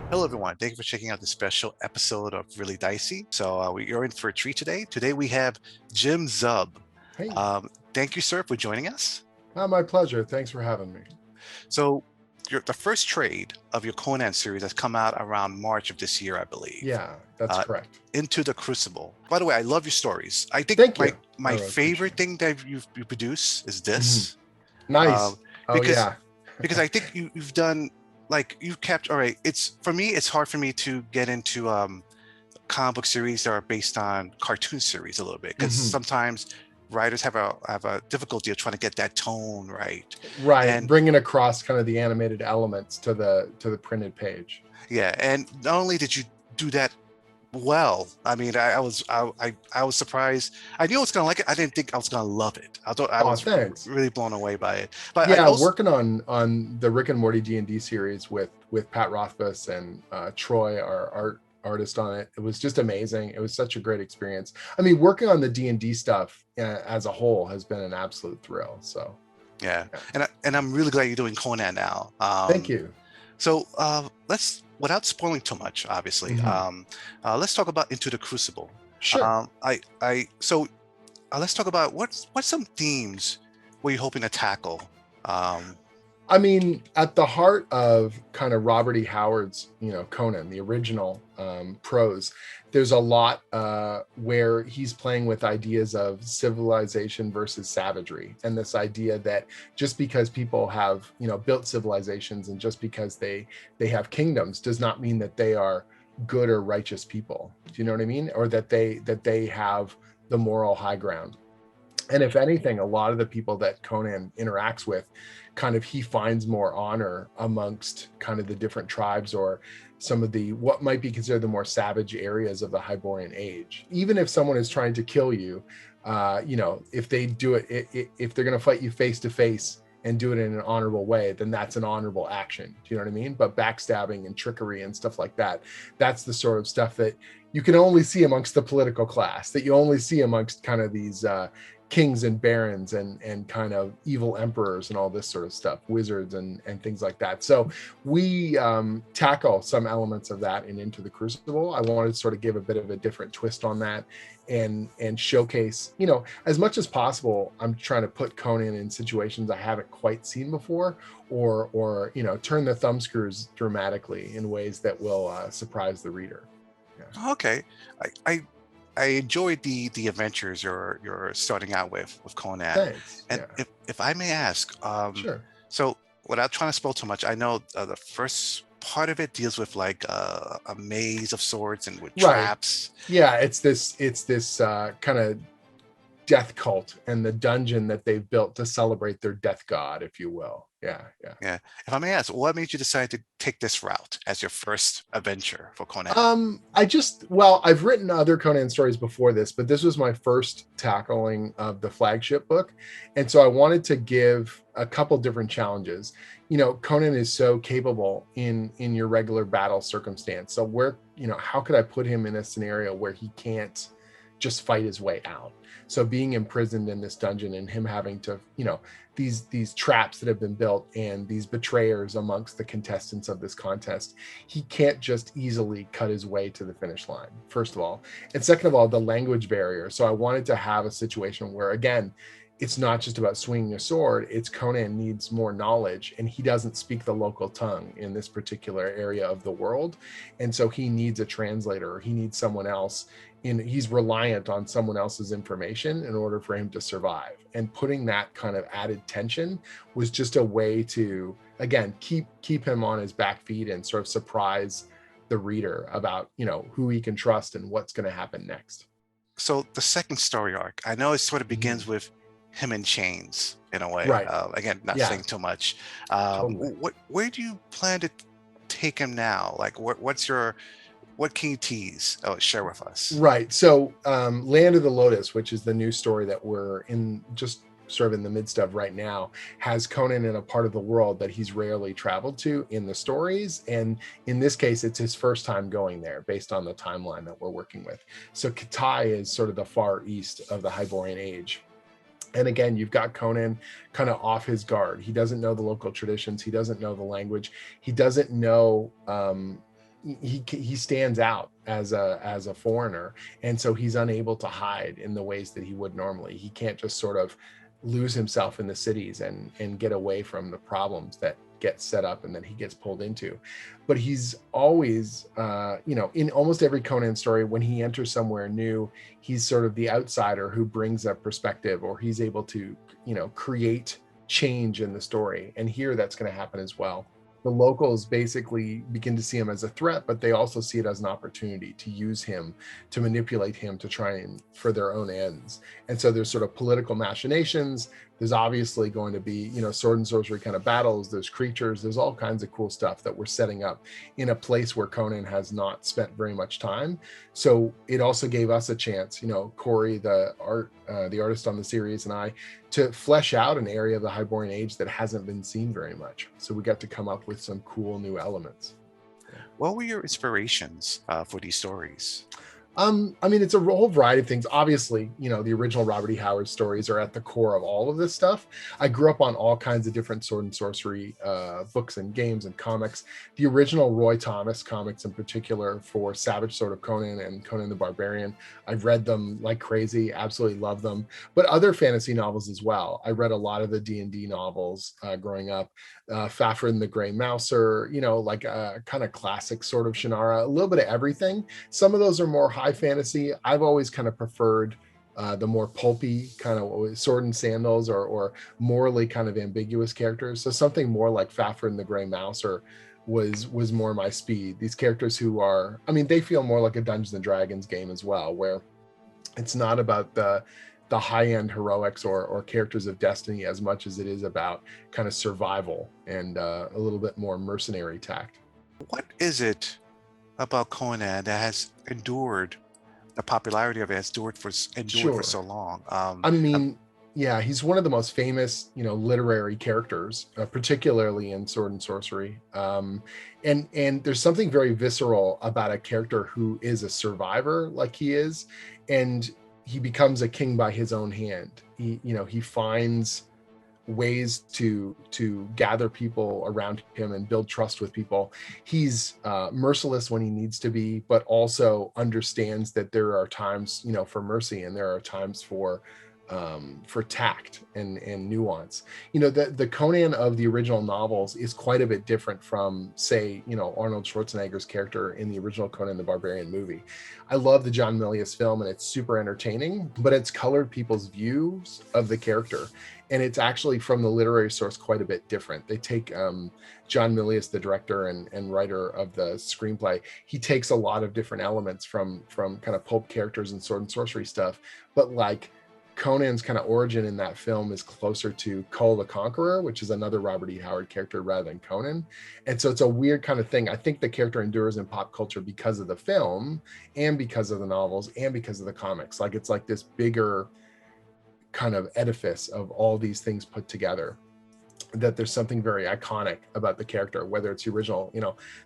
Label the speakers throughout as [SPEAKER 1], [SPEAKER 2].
[SPEAKER 1] Hello, everyone. Thank you for checking out this special episode of Really Dicey. So you're in for a treat today. Today we have Jim Zub.
[SPEAKER 2] Hey,
[SPEAKER 1] Thank you, sir, for joining us.
[SPEAKER 2] my pleasure. Thanks for having me.
[SPEAKER 1] So the first trade of your Conan series has come out around March of this year, I believe.
[SPEAKER 2] Yeah, that's
[SPEAKER 1] Uh,
[SPEAKER 2] correct.
[SPEAKER 1] Into the Crucible. By the way, I love your stories. I think
[SPEAKER 2] Thank
[SPEAKER 1] my
[SPEAKER 2] you. I
[SPEAKER 1] my
[SPEAKER 2] really appreciate
[SPEAKER 1] favorite
[SPEAKER 2] it.
[SPEAKER 1] thing that you produce is
[SPEAKER 2] Mhm.
[SPEAKER 1] this, uh,
[SPEAKER 2] Nice. Oh
[SPEAKER 1] because
[SPEAKER 2] yeah.
[SPEAKER 1] because I think you've done like you've kept. All right, it's for me. It's hard for me to get into comic book series that are based on cartoon series a little bit because
[SPEAKER 2] hmm
[SPEAKER 1] sometimes writers have a difficulty of trying to get that tone right.
[SPEAKER 2] Right,
[SPEAKER 1] And
[SPEAKER 2] bringing across kind of the animated elements to the printed page.
[SPEAKER 1] yeah, and not only did you do that well, I mean, I was surprised. I knew I was gonna like it. I didn't think I was gonna love it. I thought I
[SPEAKER 2] Oh,
[SPEAKER 1] was
[SPEAKER 2] thanks.
[SPEAKER 1] really blown away by it. But I
[SPEAKER 2] Yeah,
[SPEAKER 1] also
[SPEAKER 2] working on the Rick and Morty D&D series with Pat Rothfuss and Troy, our artist on it. It was just amazing. It was such a great experience. I mean, working on the D&D stuff as a whole has been an absolute thrill. So,
[SPEAKER 1] yeah,
[SPEAKER 2] yeah.
[SPEAKER 1] and I'm really glad you're doing Conan now.
[SPEAKER 2] Thank you.
[SPEAKER 1] So let's, without spoiling too much, obviously,
[SPEAKER 2] hmm
[SPEAKER 1] let's talk about Into the Crucible.
[SPEAKER 2] Sure.
[SPEAKER 1] So let's talk about what's some themes were you hoping to tackle? Um,
[SPEAKER 2] I mean, at the heart of kind of Robert E. Howard's, Conan, the original prose, there's a lot where he's playing with ideas of civilization versus savagery, and this idea that just because people have, built civilizations and just because they have kingdoms does not mean that they are good or righteous people. Do you know what I mean? Or that they have the moral high ground. And if anything, a lot of the people that Conan interacts with, kind of he finds more honor amongst kind of the different tribes or some of the what might be considered the more savage areas of the Hyborian age. Even if someone is trying to kill you, if they do if they're going to fight you face to face and do it in an honorable way, then that's an honorable action. Do you know what I mean? But backstabbing and trickery and stuff like that, that's the sort of stuff that you can only see amongst the political class, that you only see amongst kind of these kings and barons and kind of evil emperors and all this sort of stuff, wizards and things like that. So we tackle some elements of that Into the Crucible. I wanted to sort of give a bit of a different twist on that and showcase, as much as possible. I'm trying to put Conan in situations I haven't quite seen before, or turn the thumb screws dramatically in ways that will surprise the reader. Yeah.
[SPEAKER 1] okay, I, I I enjoyed the adventures you're starting out with Conan,
[SPEAKER 2] Thanks.
[SPEAKER 1] and
[SPEAKER 2] Yeah.
[SPEAKER 1] if I may ask,
[SPEAKER 2] Sure.
[SPEAKER 1] so without trying to spoil too much, I know the first part of it deals with like a maze of sorts and with
[SPEAKER 2] Right.
[SPEAKER 1] traps.
[SPEAKER 2] Yeah, it's this kind of death cult and the dungeon that they've built to celebrate their death god, if you will. Yeah, yeah.
[SPEAKER 1] Yeah. If I may ask, what made you decide to take this route as your first adventure for Conan?
[SPEAKER 2] I've written other Conan stories before this, but this was my first tackling of the flagship book. And so I wanted to give a couple different challenges. Conan is so capable in your regular battle circumstance. So how could I put him in a scenario where he can't just fight his way out? So being imprisoned in this dungeon and him having to, these traps that have been built and these betrayers amongst the contestants of this contest, he can't just easily cut his way to the finish line, first of all. And second of all, the language barrier. So I wanted to have a situation where, again, it's not just about swinging a sword. It's Conan needs more knowledge, and he doesn't speak the local tongue in this particular area of the world. And so he needs a translator, or he needs someone else. He's reliant on someone else's information in order for him to survive. And putting that kind of added tension was just a way to, again, keep him on his back feet and sort of surprise the reader about who he can trust and what's going to happen next.
[SPEAKER 1] So the second story arc, I know it sort of
[SPEAKER 2] Mhm.
[SPEAKER 1] begins with him in chains in a way.
[SPEAKER 2] Right.
[SPEAKER 1] Again, not
[SPEAKER 2] Yeah,
[SPEAKER 1] saying too much.
[SPEAKER 2] totally.
[SPEAKER 1] Where do you plan to take him now? Like, what can you tease? Oh, share with us.
[SPEAKER 2] Right. So, Land of the Lotus, which is the new story that we're in, just sort of in the midst of right now, has Conan in a part of the world that he's rarely traveled to in the stories. And in this case, it's his first time going there based on the timeline that we're working with. So, Kitai is sort of the far east of the Hyborian Age. And again, you've got Conan kind of off his guard. He doesn't know the local traditions. He doesn't know the language. He doesn't know he stands out as a foreigner, and so he's unable to hide in the ways that he would normally. He can't just sort of lose himself in the cities and get away from the problems that get set up and that he gets pulled into. But he's always in almost every Conan story, when he enters somewhere new, he's sort of the outsider who brings a perspective, or he's able to create change in the story. And here that's going to happen as well. The locals basically begin to see him as a threat, but they also see it as an opportunity to use him, to manipulate him, to try and for their own ends. And so there's sort of political machinations. There's obviously going to be, sword and sorcery kind of battles. There's creatures. There's all kinds of cool stuff that we're setting up in a place where Conan has not spent very much time. So it also gave us a chance, Corey, the artist on the series, and I, to flesh out an area of the Hyborian Age that hasn't been seen very much. So we got to come up with some cool new elements.
[SPEAKER 1] What were your inspirations for these stories?
[SPEAKER 2] It's a whole variety of things. Obviously, the original Robert E. Howard stories are at the core of all of this stuff. I grew up on all kinds of different sword and sorcery books and games and comics. The original Roy Thomas comics in particular for Savage Sword of Conan and Conan the Barbarian, I've read them like crazy, absolutely love them. But other fantasy novels as well. I read a lot of the D&D novels growing up. Fafhrd and the Grey Mouser, like a kind of classic sort of Shannara, a little bit of everything. Some of those are more high fantasy. I've always kind of preferred the more pulpy kind of sword and sandals or morally kind of ambiguous characters. So something more like Fafhrd and the Grey Mouser was more my speed. These characters who are, they feel more like a Dungeons and Dragons game as well, where it's not about the high-end heroics or characters of destiny as much as it is about kind of survival and a little bit more mercenary tact.
[SPEAKER 1] What is it about Conan that has endured, the popularity of it has endured for so long?
[SPEAKER 2] Yeah, he's one of the most famous, literary characters, particularly in sword and sorcery. And there's something very visceral about a character who is a survivor like he is, and he becomes a king by his own hand. He finds ways to gather people around him and build trust with people. He's merciless when he needs to be, but also understands that there are times, for mercy, and there are times for tact and nuance. The Conan of the original novels is quite a bit different from, say, Arnold Schwarzenegger's character in the original Conan the Barbarian movie. I love the John Milius film, and it's super entertaining, but it's colored people's views of the character. And it's actually, from the literary source, quite a bit different. They take John Milius, the director and writer of the screenplay, he takes a lot of different elements from kind of pulp characters and sword and sorcery stuff, but like Conan's kind of origin in that film is closer to Kull the Conqueror, which is another Robert E. Howard character rather than Conan. And so it's a weird kind of thing. I think the character endures in pop culture because of the film and because of the novels and because of the comics. Like, it's like this bigger kind of edifice of all these things put together, that there's something very iconic about the character, whether it's the original,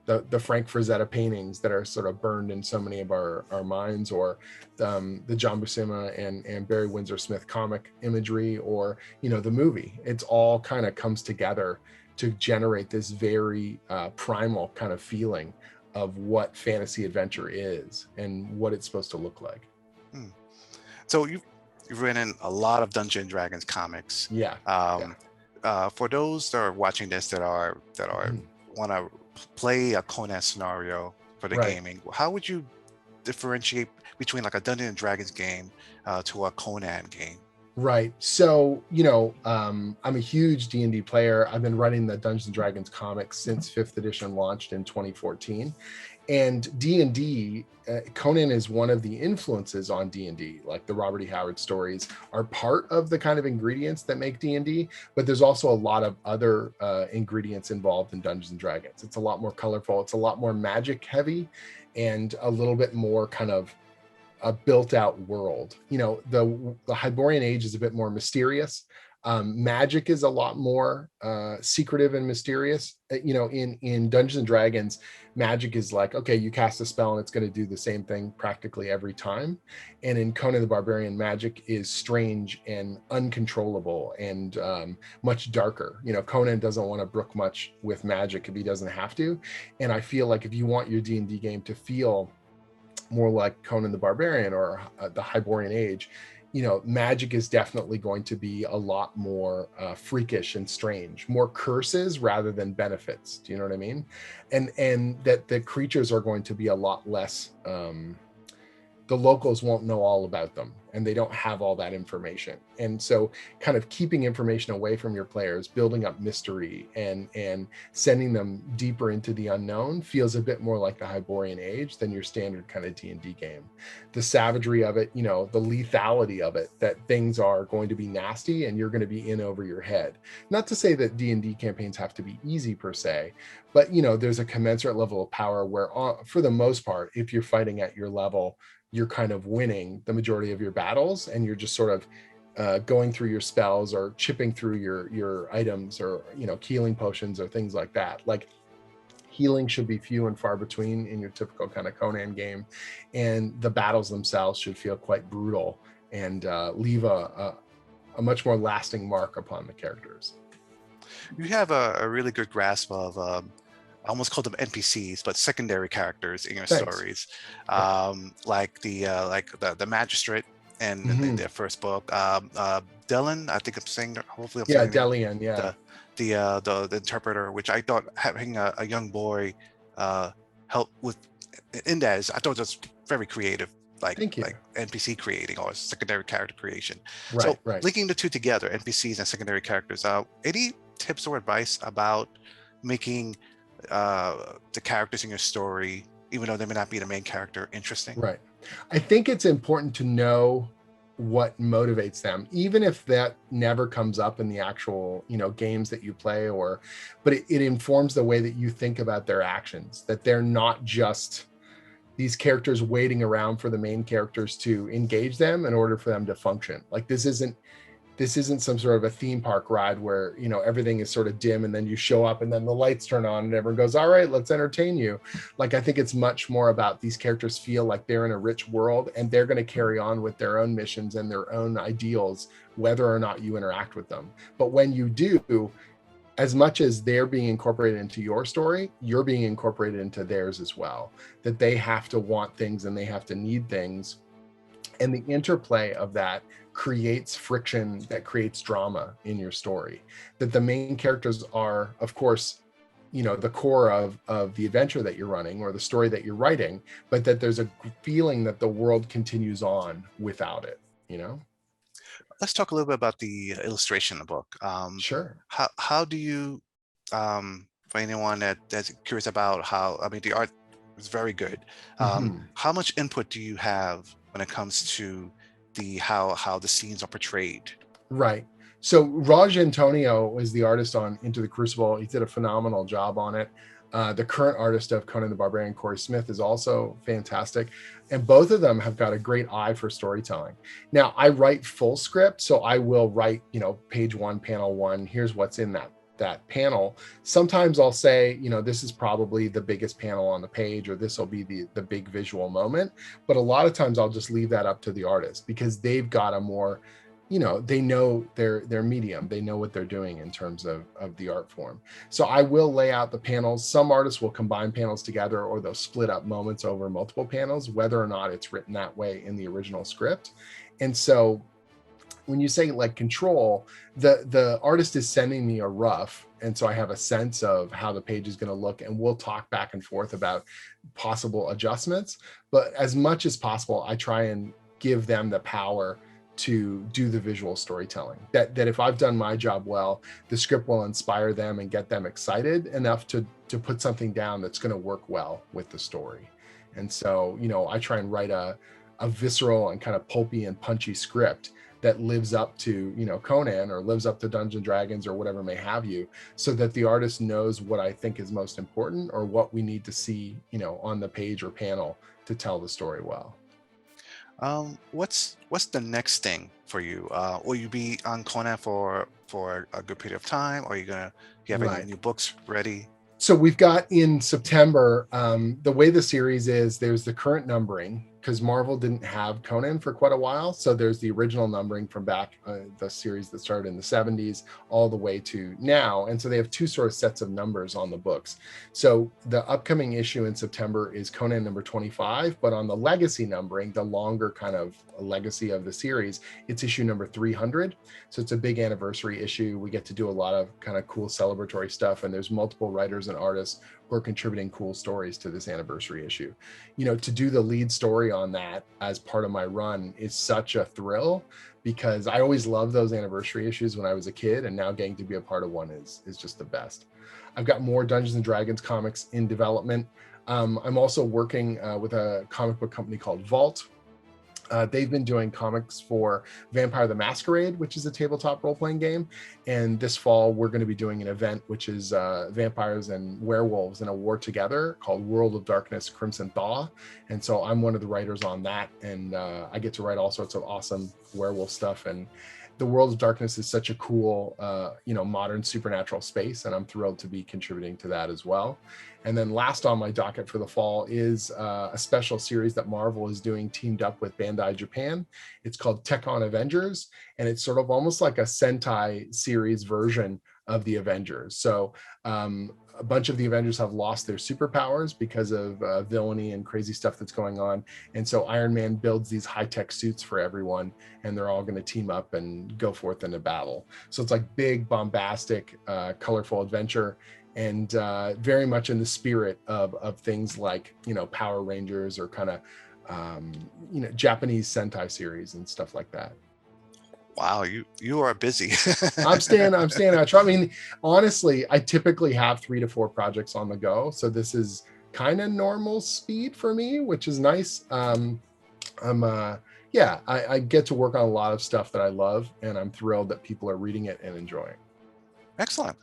[SPEAKER 2] the Frank Frazetta paintings that are sort of burned in so many of our minds, or the John Buscema and Barry Windsor Smith comic imagery, or, the movie. It's all kind of comes together to generate this very primal kind of feeling of what fantasy adventure is and what it's supposed to look like.
[SPEAKER 1] So you've written a lot of Dungeons and Dragons comics.
[SPEAKER 2] Yeah.
[SPEAKER 1] For those that are watching this that want to play a Conan scenario for the gaming, how would you differentiate between like a Dungeons and Dragons game to a Conan game?
[SPEAKER 2] Right. So, I'm a huge D&D player. I've been running the Dungeons and Dragons comics since 5th edition launched in 2014. And D&D, Conan is one of the influences on D&D. Like, the Robert E. Howard stories are part of the kind of ingredients that make D&D, but there's also a lot of other ingredients involved in Dungeons and Dragons. It's a lot more colorful. It's a lot more magic heavy, and a little bit more kind of a built out world. The Hyborian Age is a bit more mysterious. Magic is a lot more secretive and mysterious. In Dungeons and Dragons, magic is like, okay, you cast a spell and it's going to do the same thing practically every time. And in Conan the Barbarian, magic is strange and uncontrollable and much darker. Conan doesn't want to brook much with magic if he doesn't have to. And I feel like if you want your D&D game to feel more like Conan the Barbarian or the Hyborian Age, magic is definitely going to be a lot more freakish and strange, more curses rather than benefits. Do you know what I mean? And that the creatures are going to be a lot less, the locals won't know all about them, and they don't have all that information. And so kind of keeping information away from your players, building up mystery and sending them deeper into the unknown feels a bit more like the Hyborian Age than your standard kind of D&D game. The savagery of it, the lethality of it, that things are going to be nasty and you're going to be in over your head. Not to say that D&D campaigns have to be easy per se, but there's a commensurate level of power where for the most part, if you're fighting at your level, you're kind of winning the majority of your battles, and you're just sort of going through your spells or chipping through your items, or healing potions or things like that. Like, healing should be few and far between in your typical kind of Conan game, and the battles themselves should feel quite brutal and leave a much more lasting mark upon the characters.
[SPEAKER 1] You have a really good grasp of I almost call them NPCs, but secondary characters in your stories, like the magistrate in their first book. Dylan, I think I'm saying. Hopefully, I'm saying
[SPEAKER 2] Delian,
[SPEAKER 1] the interpreter, which I thought having a young boy help with in that is, I thought that's very creative. Like NPC creating or secondary character creation. Linking the two together, NPCs and secondary characters. Any tips or advice about making the characters in your story, even though they may not be the main character, interesting?
[SPEAKER 2] Right. I think it's important to know what motivates them, even if that never comes up in the actual games that you play, but it informs the way that you think about their actions, that they're not just these characters waiting around for the main characters to engage them in order for them to function. Like, this isn't some sort of a theme park ride where everything is sort of dim and then you show up and then the lights turn on and everyone goes, all right, let's entertain you. Like, I think it's much more about these characters feel like they're in a rich world and they're going to carry on with their own missions and their own ideals, whether or not you interact with them. But when you do, as much as they're being incorporated into your story, you're being incorporated into theirs as well, that they have to want things and they have to need things. And the interplay of that creates friction, that creates drama in your story, that the main characters are, of course, the core of the adventure that you're running or the story that you're writing, but that there's a feeling that the world continues on without it.
[SPEAKER 1] Let's talk a little bit about the illustration of the book.
[SPEAKER 2] Sure.
[SPEAKER 1] How do you, for anyone that's curious about the art is very good. How much input do you have when it comes to how the scenes are portrayed?
[SPEAKER 2] Right. So Raj Antonio is the artist on Into the Crucible. He did a phenomenal job on it. The current artist of Conan the Barbarian, Corey Smith, is also fantastic. And both of them have got a great eye for storytelling. Now, I write full script, so I will write, page 1, panel 1, here's what's in that panel. Sometimes I'll say, this is probably the biggest panel on the page, or this will be the big visual moment. But a lot of times I'll just leave that up to the artist, because they've got a more, they know their medium, they know what they're doing in terms of the art form. So I will lay out the panels. Some artists will combine panels together, or they'll split up moments over multiple panels, whether or not it's written that way in the original script. And so when you say like control, the artist is sending me a rough, and so I have a sense of how the page is going to look, and we'll talk back and forth about possible adjustments. But as much as possible, I try and give them the power to do the visual storytelling, that if I've done my job well, the script will inspire them and get them excited enough to put something down that's going to work well with the story. And so, I try and write a visceral and kind of pulpy and punchy script that lives up to, Conan, or lives up to Dungeons and Dragons, or whatever may have you, so that the artist knows what I think is most important, or what we need to see, on the page or panel to tell the story well.
[SPEAKER 1] What's the next thing for you? Will you be on Conan for a good period of time? Or are you have any
[SPEAKER 2] Right.
[SPEAKER 1] new books ready?
[SPEAKER 2] So we've got in September, the way the series is, there's the current numbering because Marvel didn't have Conan for quite a while. So there's the original numbering from back the series that started in the 70s all the way to now. And so they have two sort of sets of numbers on the books. So the upcoming issue in September is Conan number 25, but on the legacy numbering, the longer kind of legacy of the series, it's issue number 300. So it's a big anniversary issue. We get to do a lot of kind of cool celebratory stuff, and there's multiple writers and artists who are contributing cool stories to this anniversary issue. To do the lead story on that as part of my run is such a thrill because I always loved those anniversary issues when I was a kid, and now getting to be a part of one is just the best. I've got more Dungeons and Dragons comics in development. I'm also working with a comic book company called Vault. They've been doing comics for Vampire the Masquerade, which is a tabletop role-playing game. And this fall, we're going to be doing an event, which is vampires and werewolves in a war together called World of Darkness Crimson Thaw. And so I'm one of the writers on that. And I get to write all sorts of awesome werewolf stuff. And the World of Darkness is such a cool, modern supernatural space. And I'm thrilled to be contributing to that as well. And then last on my docket for the fall is a special series that Marvel is doing teamed up with Bandai Japan. It's called On Avengers, and it's sort of almost like a Sentai series version of the Avengers. So a bunch of the Avengers have lost their superpowers because of villainy and crazy stuff that's going on. And so Iron Man builds these high-tech suits for everyone, and they're all going to team up and go forth into battle. So it's like big, bombastic, colorful adventure, and very much in the spirit of things like Power Rangers or kind of Japanese Sentai series and stuff like that.
[SPEAKER 1] Wow, you are busy.
[SPEAKER 2] I'm staying out. I mean, honestly, I typically have 3 to 4 projects on the go, so this is kind of normal speed for me, which is nice. I get to work on a lot of stuff that I love, and I'm thrilled that people are reading it and enjoying.
[SPEAKER 1] Excellent.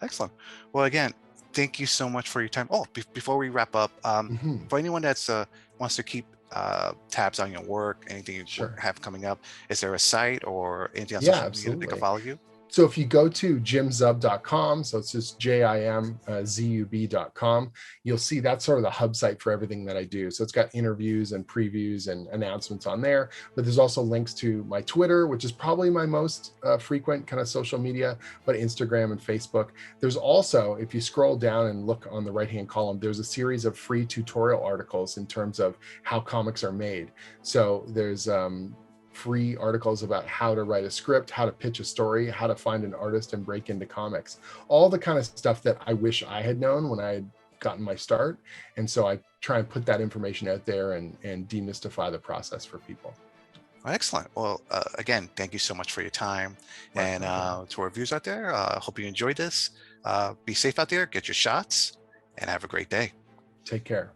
[SPEAKER 1] Well, again, thank you so much for your time. Oh, before we wrap up, for anyone that's wants to keep tabs on your work, anything you have coming up, is there a site or anything on social media they can follow you?
[SPEAKER 2] So if you go to jimzub.com, so it's just JIMZUB.com, you'll see that's sort of the hub site for everything that I do. So it's got interviews and previews and announcements on there, but there's also links to my Twitter, which is probably my most frequent kind of social media, but Instagram and Facebook. There's also, if you scroll down and look on the right-hand column, there's a series of free tutorial articles in terms of how comics are made. So there's free articles about how to write a script, how to pitch a story, how to find an artist and break into comics, all the kind of stuff that I wish I had known when I had gotten my start. And so I try and put that information out there and demystify the process for people.
[SPEAKER 1] Excellent. Well, again, thank you so much for your time. And to our viewers out there, hope you enjoyed this. Be safe out there, get your shots, and have a great day.
[SPEAKER 2] Take care.